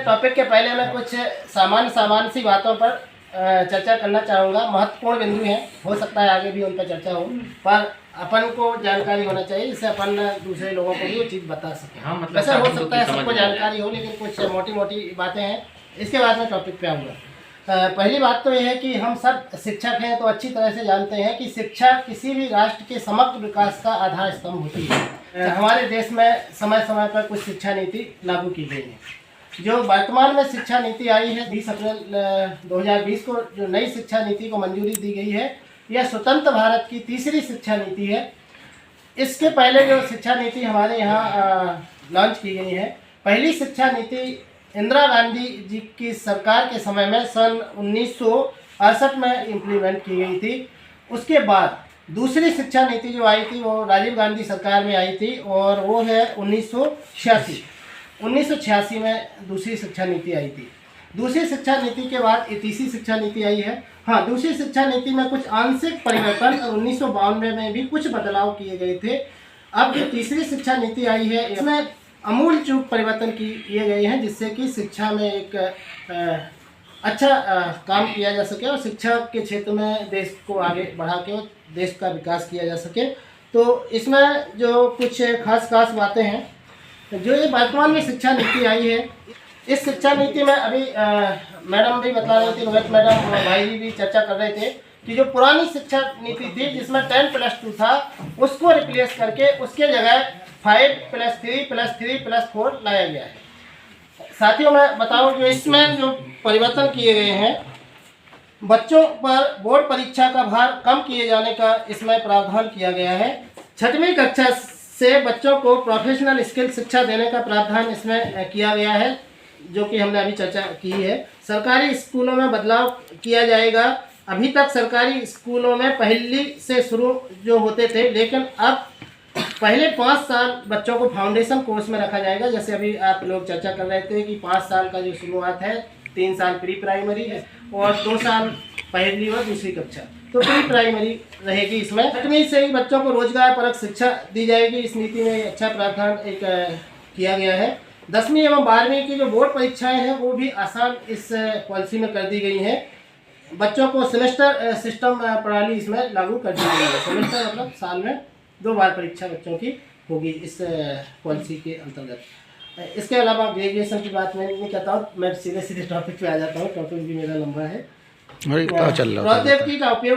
Topic के पहले मैं कुछ सामान्य सी बातों पर चर्चा करना चाहूँगा। महत्वपूर्ण बिंदु हैं, हो सकता है आगे भी उन पर चर्चा हो, पर अपन को जानकारी होना चाहिए जिससे अपन दूसरे लोगों को भी वो चीज़ बता सकें। हाँ, मतलब वैसे हो सकता है सबको जानकारी हो, लेकिन कुछ मोटी मोटी बातें हैं। इसके बाद में टॉपिक पे आऊँगा। पहली बात तो यह है कि हम सब शिक्षक हैं, तो अच्छी तरह से जानते हैं कि शिक्षा किसी भी राष्ट्र के समग्र विकास का आधार स्तंभ होती है। हमारे देश में समय समय पर कुछ शिक्षा नीति लागू की गई है। जो वर्तमान में शिक्षा नीति आई है 20 अप्रैल 2020 को जो नई शिक्षा नीति को मंजूरी दी गई है, यह स्वतंत्र भारत की तीसरी शिक्षा नीति है। इसके पहले जो शिक्षा नीति हमारे यहाँ लॉन्च की गई है, पहली शिक्षा नीति इंदिरा गांधी जी की सरकार के समय में सन 1968 में इम्प्लीमेंट की गई थी। उसके बाद दूसरी शिक्षा नीति जो आई थी वो राजीव गांधी सरकार में आई थी, और वो है 1986 में दूसरी शिक्षा नीति आई थी। दूसरी शिक्षा नीति के बाद ये तीसरी शिक्षा नीति आई है। हाँ, दूसरी शिक्षा नीति में कुछ आंशिक परिवर्तन और 1992 में भी कुछ बदलाव किए गए थे। अब जो तीसरी शिक्षा नीति आई है, इसमें अमूल चूक परिवर्तन किए गए हैं, जिससे कि शिक्षा में एक अच्छा काम किया जा सके और शिक्षा के क्षेत्र में देश को आगे बढ़ा के देश का विकास किया जा सके। तो इसमें जो कुछ खास बातें हैं, जो ये वर्तमान में शिक्षा नीति आई है, इस शिक्षा नीति में अभी मैडम भी बता रहे थे, रोहित मैडम और भाई जी भी चर्चा कर रहे थे कि जो पुरानी शिक्षा नीति थी जिसमें 10+2 था, उसको रिप्लेस करके उसके जगह 5+3+3+4 लाया गया है। साथियों मैं बताऊं, जो इसमें जो परिवर्तन किए गए हैं, बच्चों पर बोर्ड परीक्षा का भार कम किए जाने का इसमें प्रावधान किया गया है। 6वीं कक्षा से बच्चों को प्रोफेशनल स्किल शिक्षा देने का प्रावधान इसमें किया गया है, जो कि हमने अभी चर्चा की है। सरकारी स्कूलों में बदलाव किया जाएगा। अभी तक सरकारी स्कूलों में पहली से शुरू जो होते थे, लेकिन अब पहले 5 साल बच्चों को फाउंडेशन कोर्स में रखा जाएगा। जैसे अभी आप लोग चर्चा कर रहे थे कि 5 साल का जो शुरुआत है, 3 साल प्री प्राइमरी है और 2 साल पहली और दूसरी कक्षा, तो प्री प्राइमरी रहेगी। इसमें 8वीं से ही बच्चों को रोजगार परक शिक्षा दी जाएगी। इस नीति में अच्छा प्रावधान एक किया गया है। 10वीं एवं 12वीं की जो बोर्ड परीक्षाएं हैं वो भी आसान इस पॉलिसी में कर दी गई हैं। बच्चों को सेमेस्टर सिस्टम प्रणाली इसमें लागू कर दी गई है। सेमेस्टर मतलब साल में 2 बार परीक्षा बच्चों की होगी इस पॉलिसी के अंतर्गत। इसके अलावा ग्रेजुएशन की बात मैं नहीं करता हूँ, मैं सीधे टॉपिक पे आ जाता हूँ। टॉपिक भी मेरा लंबा है। प्रौद्योगिकी का उपयोग